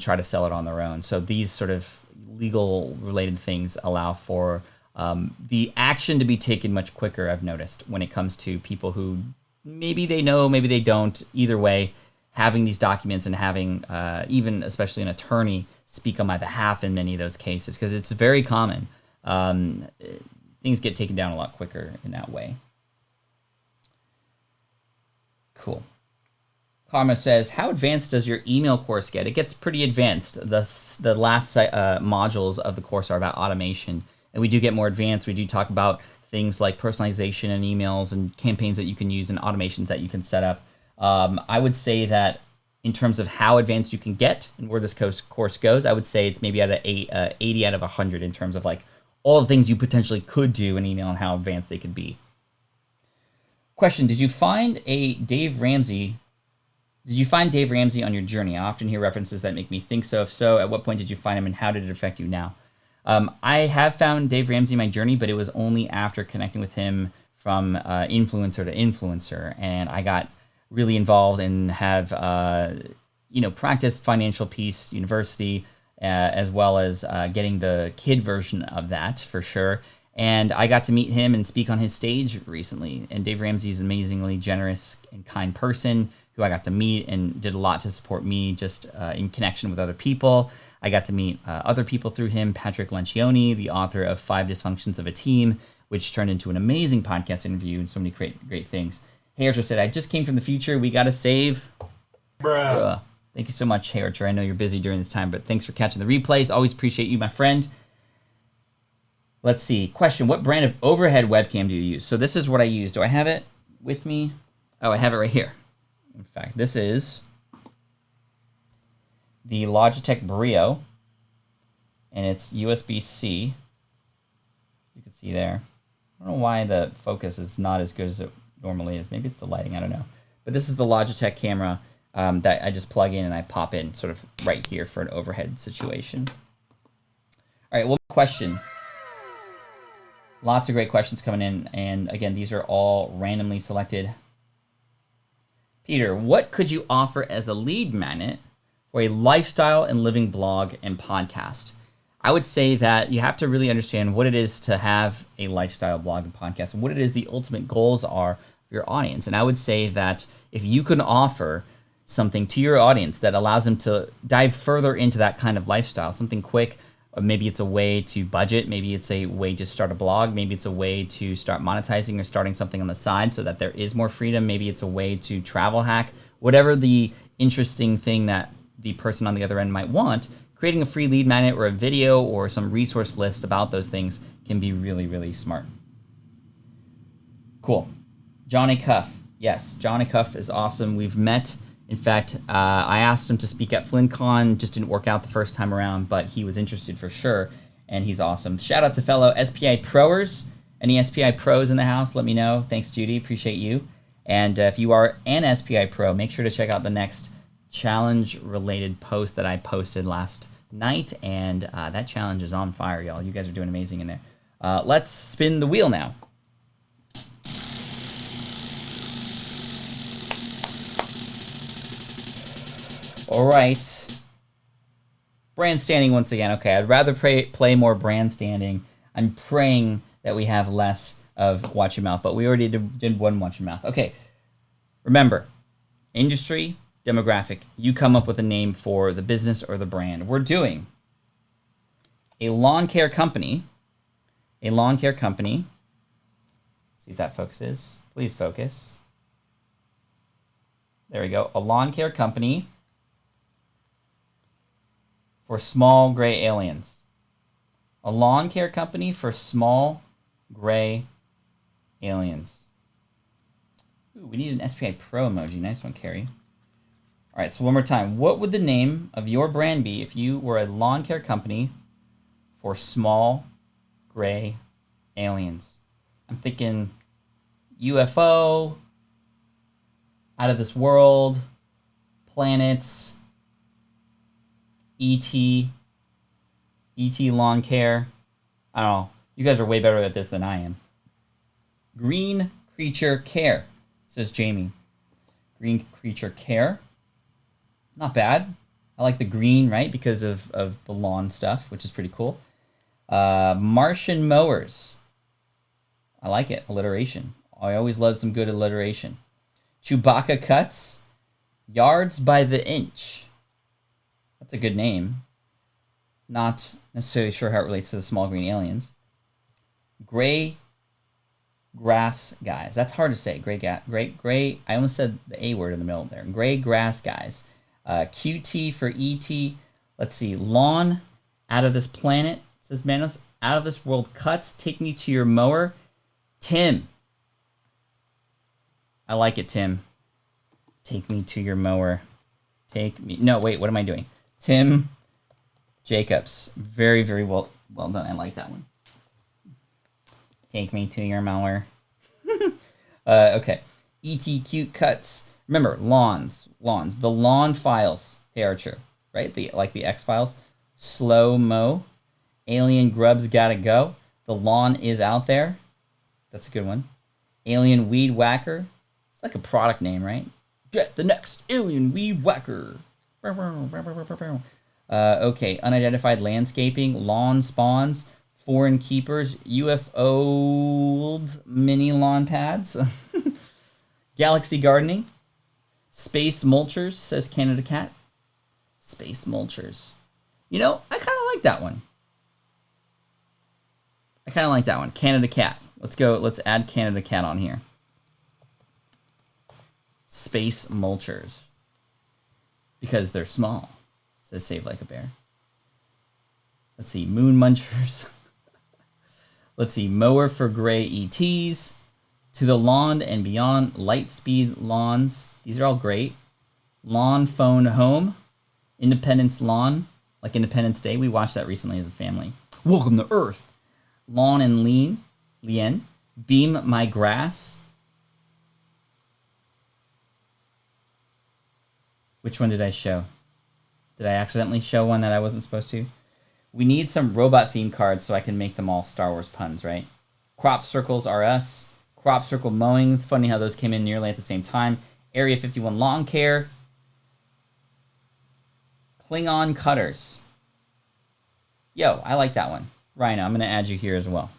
try to sell it on their own. So these sort of legal related things allow for the action to be taken much quicker, I've noticed, when it comes to people who maybe they know, maybe they don't. Either way, having these documents and having even especially an attorney speak on my behalf in many of those cases, because it's very common. Things get taken down a lot quicker in that way. Cool. Karma says, how advanced does your email course get? It gets pretty advanced. The last modules of the course are about automation, and we do get more advanced. We do talk about things like personalization and emails and campaigns that you can use and automations that you can set up. I would say that in terms of how advanced you can get and where this course goes, I would say it's maybe at 80 out of 100 in terms of like all the things you potentially could do in email and how advanced they could be. Question, did you find Dave Ramsey on your journey? I often hear references that make me think so. If so, at what point did you find him and how did it affect you now? I have found Dave Ramsey in my journey, but it was only after connecting with him from influencer to influencer. And I got really involved and have, practiced Financial Peace University, as well as getting the kid version of that for sure. And I got to meet him and speak on his stage recently. And Dave Ramsey is an amazingly generous and kind person who I got to meet and did a lot to support me just in connection with other people. I got to meet other people through him, Patrick Lencioni, the author of 5 Dysfunctions of a Team, which turned into an amazing podcast interview and so many great things. Hey Archer said, I just came from the future. We got to save. Bruh. Thank you so much, Hey Archer. I know you're busy during this time, but thanks for catching the replays. Always appreciate you, my friend. Let's see. Question, what brand of overhead webcam do you use? So this is what I use. Do I have it with me? Oh, I have it right here. In fact, this is the Logitech Brio, and it's USB-C. You can see there. I don't know why the focus is not as good as it normally is. Maybe it's the lighting, I don't know. But this is the Logitech camera that I just plug in and I pop in sort of right here for an overhead situation. All right, one question. Lots of great questions coming in. And again, these are all randomly selected. Peter, what could you offer as a lead magnet for a lifestyle and living blog and podcast? I would say that you have to really understand what it is to have a lifestyle blog and podcast and what it is the ultimate goals are of your audience. And I would say that if you can offer something to your audience that allows them to dive further into that kind of lifestyle, something quick, or maybe it's a way to budget, maybe it's a way to start a blog, maybe it's a way to start monetizing or starting something on the side so that there is more freedom, maybe it's a way to travel hack, whatever the interesting thing that the person on the other end might want, creating a free lead magnet or a video or some resource list about those things can be really, really smart. Cool. Johnny Cuff. Yes, Johnny Cuff is awesome. We've met. In fact, I asked him to speak at FlynnCon. Just didn't work out the first time around, but he was interested for sure, and he's awesome. Shout out to fellow SPI Proers. Any SPI Pros in the house, let me know. Thanks, Judy. Appreciate you. And if you are an SPI Pro, make sure to check out the next challenge-related post that I posted last night, and that challenge is on fire, y'all. You guys are doing amazing in there. Let's spin the wheel now. All right. Brand standing once again. Okay, I'd rather play more brand standing. I'm praying that we have less of Watch Your Mouth, but we already did one Watch Your Mouth. Okay, remember, industry, demographic. You come up with a name for the business or the brand. We're doing a lawn care company. A lawn care company. See if that focuses. Please focus. There we go. A lawn care company for small gray aliens. A lawn care company for small gray aliens. Ooh, we need an SPI Pro emoji. Nice one, Carrie. All right, so one more time. What would the name of your brand be if you were a lawn care company for small gray aliens? I'm thinking UFO, out of this world, planets, ET lawn care. I don't know. You guys are way better at this than I am. Green creature care, says Jamie. Green creature care. Not bad. I like the green, right? Because of the lawn stuff, which is pretty cool. Martian mowers. I like it. Alliteration. I always love some good alliteration. Chewbacca cuts. Yards by the inch. That's a good name. Not necessarily sure how it relates to the small green aliens. Gray grass guys. That's hard to say. Gray. I almost said the A word in the middle there. Gray grass guys. QT for ET. Let's see. Lawn out of this planet, says Manos. Out of this world cuts. Take me to your mower. Tim. I like it, Tim. Take me to your mower. Take me. No, wait. What am I doing? Tim Jacobs. Very, very well done. I like that one. Take me to your mower. Okay. ET cute cuts. Remember, lawns. The lawn files. They are true, right? Like the X Files. Slow mo. Alien grubs gotta go. The lawn is out there. That's a good one. Alien weed whacker. It's like a product name, right? Get the next alien weed whacker. Okay, unidentified landscaping, lawn spawns, foreign keepers, UFO mini lawn pads, galaxy gardening, space mulchers, says Canada Cat. Space mulchers. You know, I kind of like that one. Canada Cat. Let's go. Let's add Canada Cat on here. Space mulchers. Because they're small. It says save like a bear. Let's see. Moon munchers. Let's see. Mower for gray ETs. To the lawn and beyond. Light speed lawns. These are all great. Lawn phone home. Independence lawn. Like Independence Day. We watched that recently as a family. Welcome to Earth. Lawn and lien. Beam my grass. Which one did I show? Did I accidentally show one that I wasn't supposed to? We need some robot themed cards so I can make them all Star Wars puns, right? Crop circles are us. Crop circle mowings. Funny how those came in nearly at the same time. Area 51 lawn care. Klingon cutters. Yo, I like that one. Rhino, I'm going to add you here as well.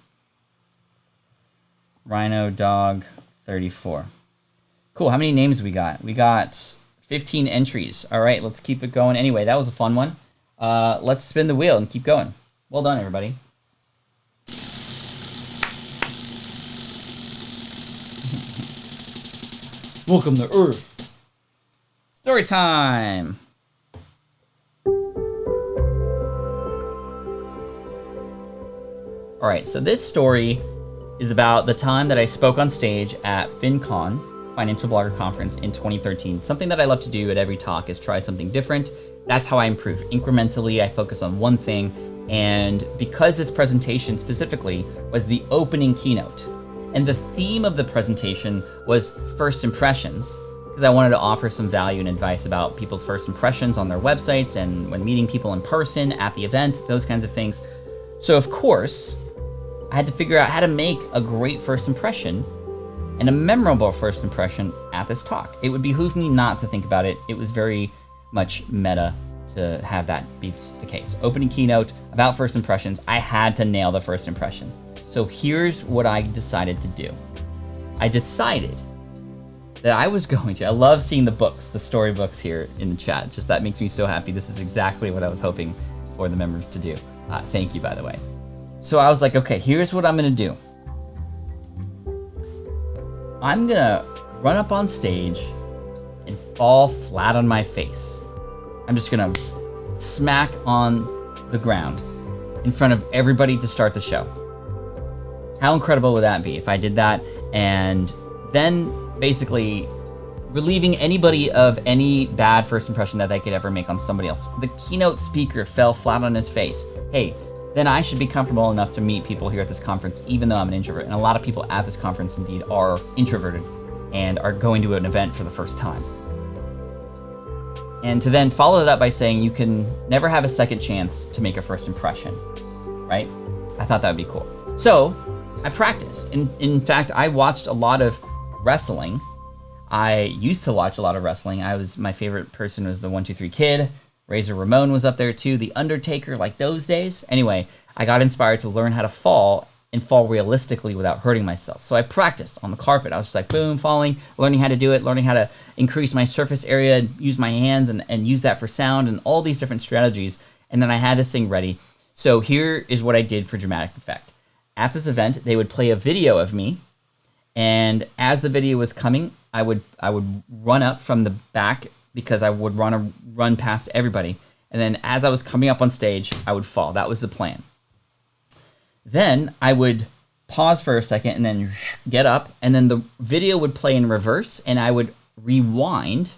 Rhino Dog 34. Cool, how many names we got? We got 15 entries. All right, let's keep it going. Anyway, that was a fun one. Let's spin the wheel and keep going. Well done, everybody. Welcome to Earth. Story time. All right, so this story is about the time that I spoke on stage at FinCon, Financial Blogger Conference in 2013. Something that I love to do at every talk is try something different. That's how I improve. Incrementally, I focus on one thing. And because this presentation specifically was the opening keynote, and the theme of the presentation was first impressions, because I wanted to offer some value and advice about people's first impressions on their websites and when meeting people in person at the event, those kinds of things. So of course, I had to figure out how to make a great first impression and a memorable first impression at this talk. It would behoove me not to think about it. It was very much meta to have that be the case. Opening keynote about first impressions, I had to nail the first impression. So here's what I decided to do. I decided that I was going to, I love seeing the books, the storybooks here in the chat. Just that makes me so happy. This is exactly what I was hoping for the members to do. Thank you, by the way. So I was like, okay, here's what I'm gonna do. I'm gonna run up on stage and fall flat on my face. I'm just gonna smack on the ground in front of everybody to start the show. How incredible would that be if I did that, and then basically relieving anybody of any bad first impression that they could ever make on somebody else. The keynote speaker fell flat on his face. Hey, then I should be comfortable enough to meet people here at this conference, even though I'm an introvert. And a lot of people at this conference indeed are introverted and are going to an event for the first time. And to then follow it up by saying you can never have a second chance to make a first impression, right? I thought that would be cool. So I practiced. In fact, I watched a lot of wrestling. I used to watch a lot of wrestling. My favorite person was the 1-2-3 Kid. Razor Ramon was up there too. The Undertaker, like those days. Anyway, I got inspired to learn how to fall and fall realistically without hurting myself. So I practiced on the carpet. I was just like, boom, falling, learning how to do it, learning how to increase my surface area, and use my hands and use that for sound and all these different strategies. And then I had this thing ready. So here is what I did for dramatic effect. At this event, they would play a video of me. And as the video was coming, I would run up from the back because I would run past everybody. And then as I was coming up on stage, I would fall. That was the plan. Then I would pause for a second and then get up, and then the video would play in reverse, and I would rewind.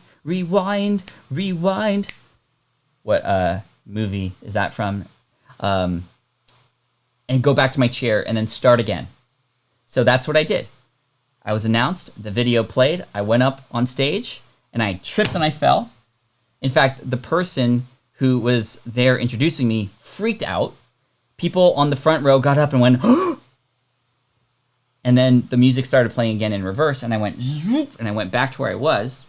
What movie is that from? And go back to my chair and then start again. So that's what I did. I was announced, the video played, I went up on stage, and I tripped and I fell. In fact, the person who was there introducing me freaked out. People on the front row got up and went, and then the music started playing again in reverse, and I went, and I went back to where I was.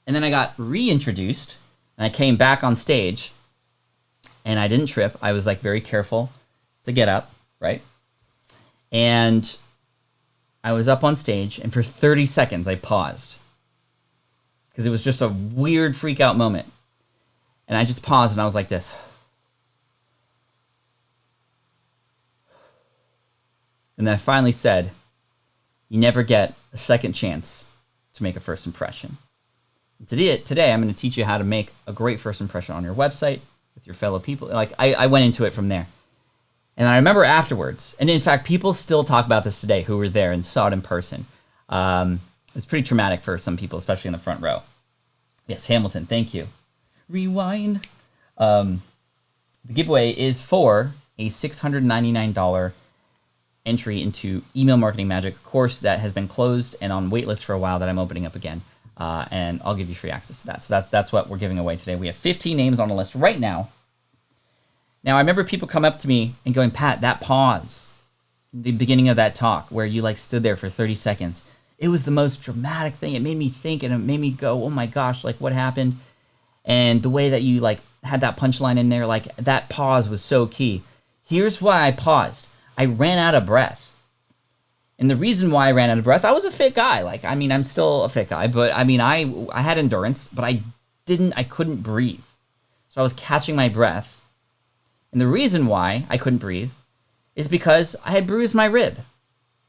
And then I got reintroduced, and I came back on stage, and I didn't trip. I was like very careful to get up, right? And I was up on stage, and for 30 seconds I paused because it was just a weird freak out moment. And I just paused, and I was like this. And then I finally said, you never get a second chance to make a first impression. And today I'm going to teach you how to make a great first impression on your website with your fellow people. Like I went into it from there. And I remember afterwards, and in fact, people still talk about this today who were there and saw it in person. It was pretty traumatic for some people, especially in the front row. Yes, Hamilton, thank you. Rewind. The giveaway is for a $699 entry into Email Marketing Magic, a course that has been closed and on waitlist for a while that I'm opening up again. and I'll give you free access to that. So that's what we're giving away today. We have 15 names on the list right now. Now, I remember people come up to me and going, Pat, that pause, the beginning of that talk where you like stood there for 30 seconds, it was the most dramatic thing. It made me think and it made me go, oh my gosh, like what happened? And the way that you like had that punchline in there, like that pause was so key. Here's why I paused. I ran out of breath. And the reason why I ran out of breath, I was a fit guy. Like, I mean, I'm still a fit guy, but I mean, I had endurance, but I couldn't breathe. So I was catching my breath. And the reason why I couldn't breathe is because I had bruised my rib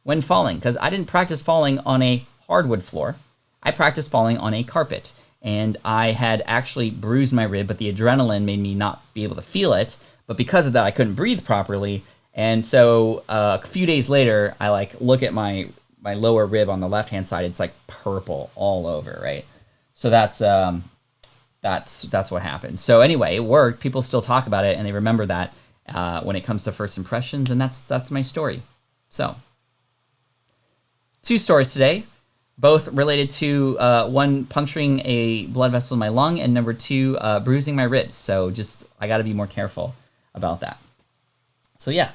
when falling, because I didn't practice falling on a hardwood floor. I practiced falling on a carpet, and I had actually bruised my rib, but the adrenaline made me not be able to feel it. But because of that, I couldn't breathe properly. And so a few days later, I like look at my lower rib on the left-hand side. It's like purple all over, right? So that's what happened. So anyway, it worked. People still talk about it, and they remember that when it comes to first impressions, and that's my story. So, 2 stories today, both related to one puncturing a blood vessel in my lung, and number 2 bruising my ribs. So just I got to be more careful about that. So yeah,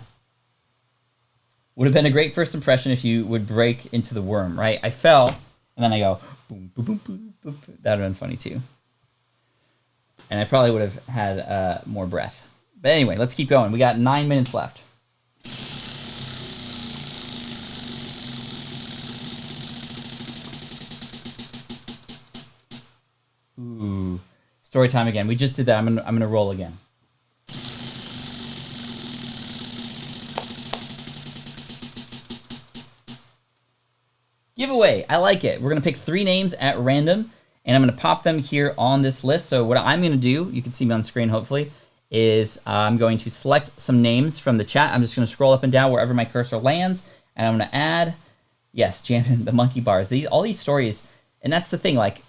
would have been a great first impression if you would break into the worm, right? I fell, and then I go boom, boom, boom, boom, boom. That would have been funny too. And I probably would have had more breath. But anyway, let's keep going. We got 9 minutes left. Ooh, story time again. We just did that. I'm gonna roll again. Giveaway. I like it. We're gonna pick 3 names at random, and I'm going to pop them here on this list. So what I'm going to do, you can see me on screen hopefully, is I'm going to select some names from the chat. I'm just going to scroll up and down wherever my cursor lands, and I'm going to add, yes, jamming the monkey bars. All these stories, and that's the thing, like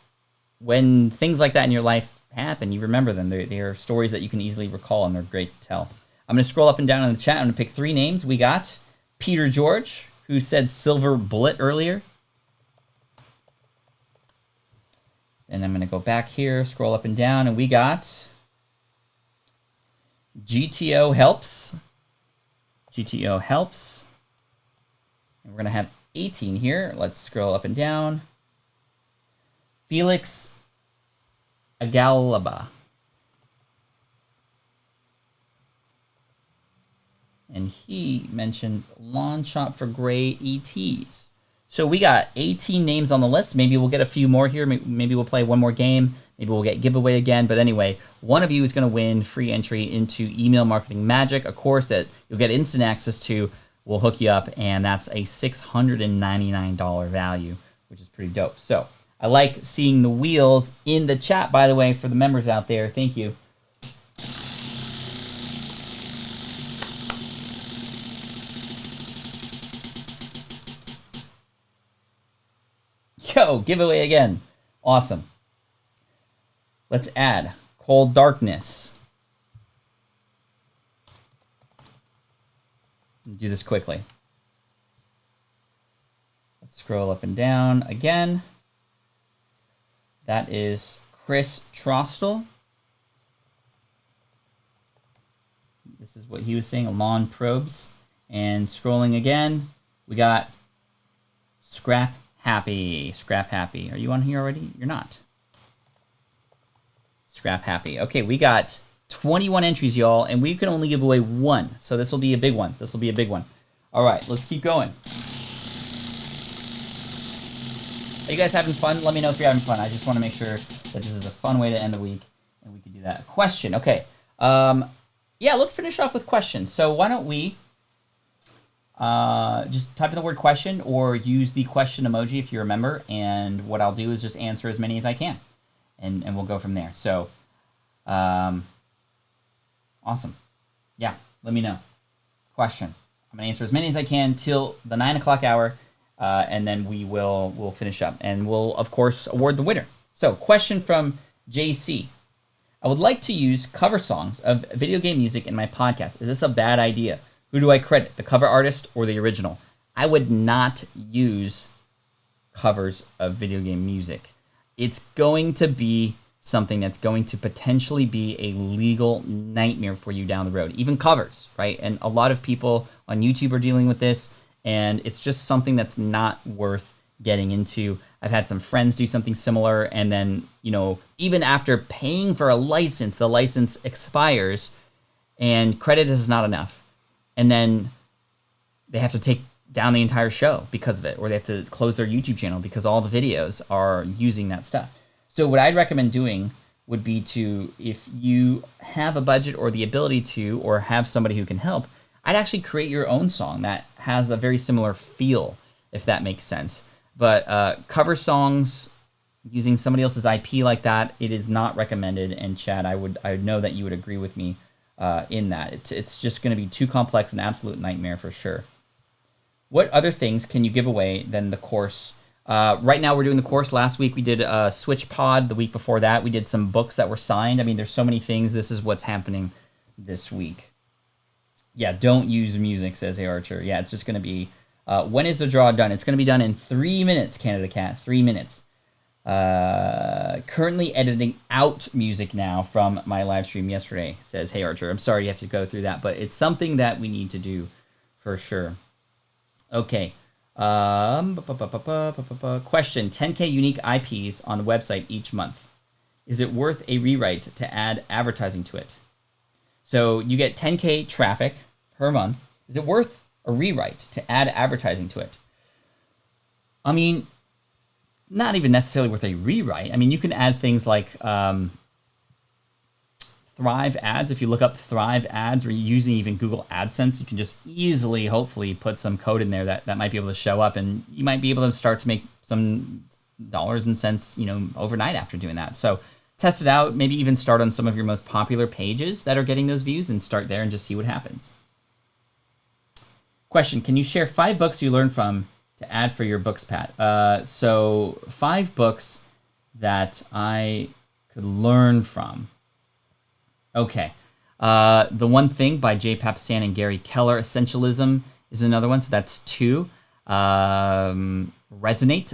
when things like that in your life happen, you remember them. They're stories that you can easily recall, and they're great to tell. I'm going to scroll up and down in the chat. I'm going to pick 3 names. We got Peter George, who said Silver Bullet earlier. And I'm going to go back here, scroll up and down, and we got GTO Helps. GTO Helps. And we're going to have 18 here. Let's scroll up and down. Felix Agalaba. And he mentioned Lawn Shop for Gray ETs. So we got 18 names on the list. Maybe we'll get a few more here. Maybe we'll play one more game. Maybe we'll get giveaway again. But anyway, one of you is going to win free entry into Email Marketing Magic, a course that you'll get instant access to. We'll hook you up, and that's a $699 value, which is pretty dope. So I like seeing the wheels in the chat, by the way, for the members out there. Thank you. Yo, giveaway again. Awesome. Let's add Cold Darkness. Do this quickly. Let's scroll up and down again. That is Chris Trostel. This is what he was saying, lawn probes. And scrolling again, we got Scrap Happy. Scrap Happy. Are you on here already? You're not. Scrap Happy. Okay, we got 21 entries, y'all, and we can only give away 1. So this will be a big one. This will be a big one. All right, let's keep going. Are you guys having fun? Let me know if you're having fun. I just want to make sure that this is a fun way to end the week, and we can do that. Question. Okay. Yeah, let's finish off with questions. So why don't we just type in the word question or use the question emoji if you remember, and what I'll do is just answer as many as I can, and we'll go from there. So awesome. Yeah, let me know. Question. I'm gonna answer as many as I can till the 9 o'clock hour, and then we'll finish up, and we'll of course award the winner. So question from JC. I would like to use cover songs of video game music in my podcast. Is this a bad idea? Who do I credit, the cover artist or the original? I would not use covers of video game music. it's going to be something that's going to potentially be a legal nightmare for you down the road. Even covers, right? And a lot of people on YouTube are dealing with this, and it's just something that's not worth getting into. I've had some friends do something similar, and then, you know, even after paying for a license, the license expires, and credit is not enough. And then they have to take down the entire show because of it, or they have to close their YouTube channel because all the videos are using that stuff. So what I'd recommend doing would be to, if you have a budget or the ability to, or have somebody who can help, I'd actually create your own song that has a very similar feel, if that makes sense. But cover songs using somebody else's IP like that, it is not recommended. And Chad, I would know that you would agree with me in that. It's just going to be too complex, an absolute nightmare for sure. What other things can you give away than the course? Right now we're doing the course. Last week we did a Switch Pod. The week before that we did some books that were signed. I mean, there's so many things. This is what's happening this week. Yeah, don't use music, says A. Archer. Yeah, it's just going to be, when is the draw done? It's going to be done in 3 minutes, Canada Cat, 3 minutes. Currently editing out music now from my live stream yesterday, says Hey Archer. I'm sorry you have to go through that, but it's something that we need to do for sure. Okay. Question, 10K unique IPs on the website each month. Is it worth a rewrite to add advertising to it? So you get 10K traffic per month. Is it worth a rewrite to add advertising to it? I mean, not even necessarily worth a rewrite. I mean, you can add things like Thrive ads. If you look up Thrive ads, or using even Google AdSense, you can just easily, hopefully, put some code in there that might be able to show up, and you might be able to start to make some dollars and cents, you know, overnight after doing that. So test it out. Maybe even start on some of your most popular pages that are getting those views, and start there and just see what happens. Question: can you share 5 books you learned from to add for your books, Pat? So 5 books that I could learn from. Okay. The One Thing by Jay Papasan and Gary Keller. Essentialism is another one, so that's 2. Resonate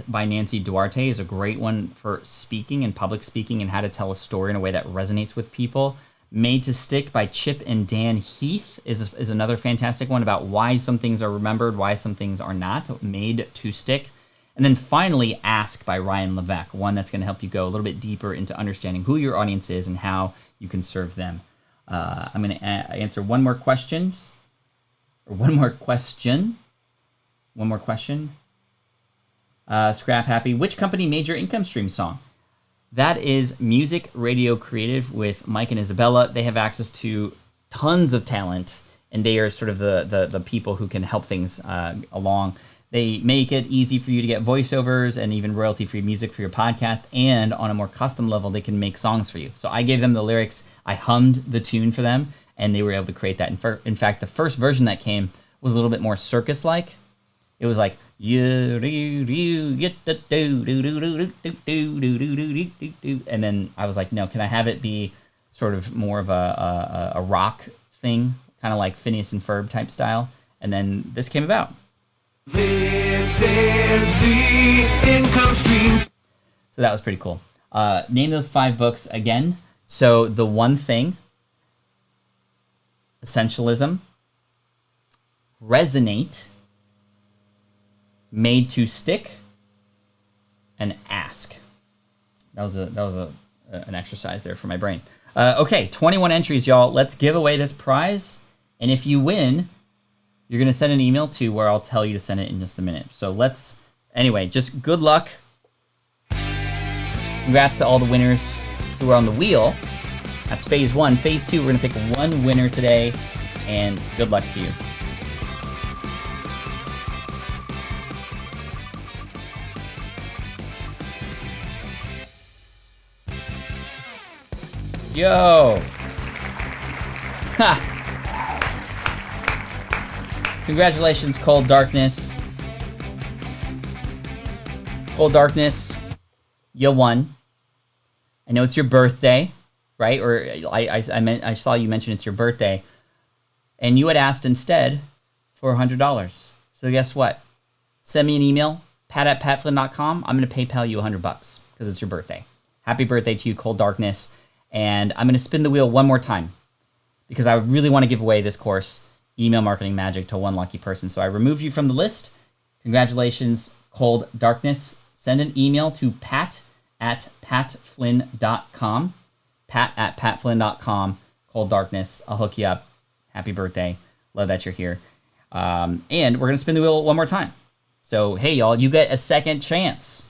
by Nancy Duarte is a great one for speaking and public speaking and how to tell a story in a way that resonates with people. Made to Stick by Chip and Dan Heath is another fantastic one about why some things are remembered, why some things are not. Made to Stick. And then finally, Ask by Ryan Levesque, one that's going to help you go a little bit deeper into understanding who your audience is and how you can serve them. I'm going to answer one more question. Scrap Happy. Which company made your income stream song? That is Music Radio Creative with Mike and Isabella. They have access to tons of talent, and they are sort of the people who can help things along. They make it easy for you to get voiceovers and even royalty-free music for your podcast, and on a more custom level, they can make songs for you. So I gave them the lyrics, I hummed the tune for them, and they were able to create that. In fact, the first version that came was a little bit more circus-like. It was like, and then I was like, no, can I have it be sort of more of a rock thing, kind of like Phineas and Ferb type style? And then this came about. This is the income stream. So that was pretty cool. Name those 5 books again. So The One Thing, Essentialism, Resonate, Made to Stick, and Ask. That was an exercise there for my brain. Okay, 21 entries, y'all. Let's give away this prize. And if you win, you're going to send an email to where I'll tell you to send it in just a minute. So anyway, just good luck. Congrats to all the winners who are on the wheel. That's phase 1. Phase 2, we're going to pick one winner today, and good luck to you. Yo! Ha! Congratulations, Cold Darkness. Cold Darkness, you won. I know it's your birthday, right? Or I saw you mention it's your birthday. And you had asked instead for $100. So guess what? Send me an email, pat@patflynn.com. I'm going to PayPal you $100. because it's your birthday. Happy birthday to you, Cold Darkness. And I'm going to spin the wheel one more time because I really want to give away this course, Email Marketing Magic, to one lucky person. So I removed you from the list. Congratulations, Cold Darkness. Send an email to pat@patflynn.com. pat@patflynn.com. Cold Darkness. I'll hook you up. Happy birthday. Love that you're here. And we're going to spin the wheel one more time. So, hey, y'all, you get a second chance.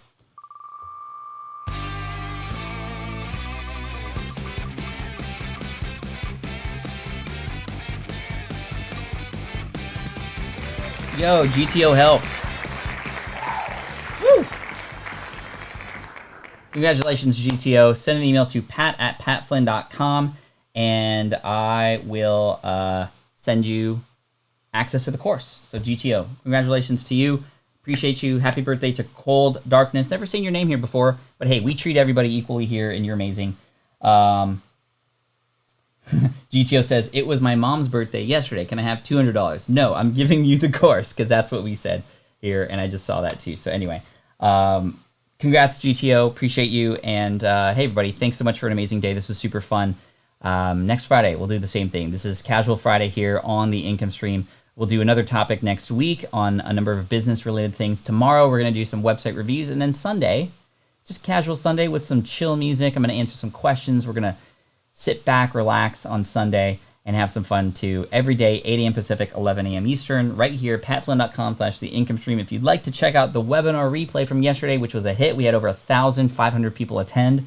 Yo, GTO helps. Woo! Congratulations, GTO. Send an email to pat@patflynn.com, and I will send you access to the course. So, GTO, congratulations to you. Appreciate you. Happy birthday to Cold Darkness. Never seen your name here before, but hey, we treat everybody equally here, and you're amazing. GTO says, it was my mom's birthday yesterday. Can I have $200? No, I'm giving you the course because that's what we said here, and I just saw that too. So anyway, congrats, GTO. Appreciate you. And hey, everybody, thanks so much for an amazing day. This was super fun. Next Friday, we'll do the same thing. This is Casual Friday here on the Income Stream. We'll do another topic next week on a number of business-related things. Tomorrow, we're going to do some website reviews. And then Sunday, just Casual Sunday with some chill music. I'm going to answer some questions. We're going to sit back, relax on Sunday, and have some fun too. Every day, 8 a.m. Pacific, 11 a.m. Eastern, right here, patflynn.com/theincomestream. If you'd like to check out the webinar replay from yesterday, which was a hit, we had over 1,500 people attend.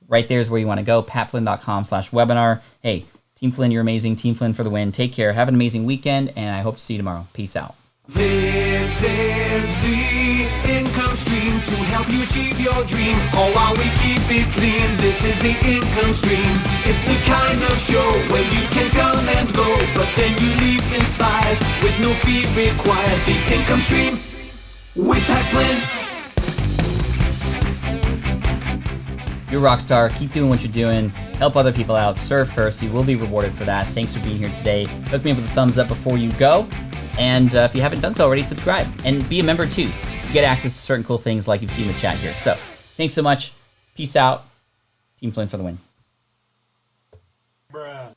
Right there is where you want to go, patflynn.com/webinar. Hey, Team Flynn, you're amazing. Team Flynn for the win. Take care. Have an amazing weekend, and I hope to see you tomorrow. Peace out. This is the income stream to help you achieve your dream. All while we keep it clean. This is the income stream. It's the kind of show where you can come and go, but then you leave inspired with no fee required. The income stream with Pat Flynn. You're a rock star. Keep doing what you're doing. Help other people out. Serve first. You will be rewarded for that. Thanks for being here today. Hook me up with a thumbs up before you go. And if you haven't done so already, subscribe and be a member too. You get access to certain cool things like you've seen in the chat here. So thanks so much. Peace out. Team Flynn for the win. Bruh.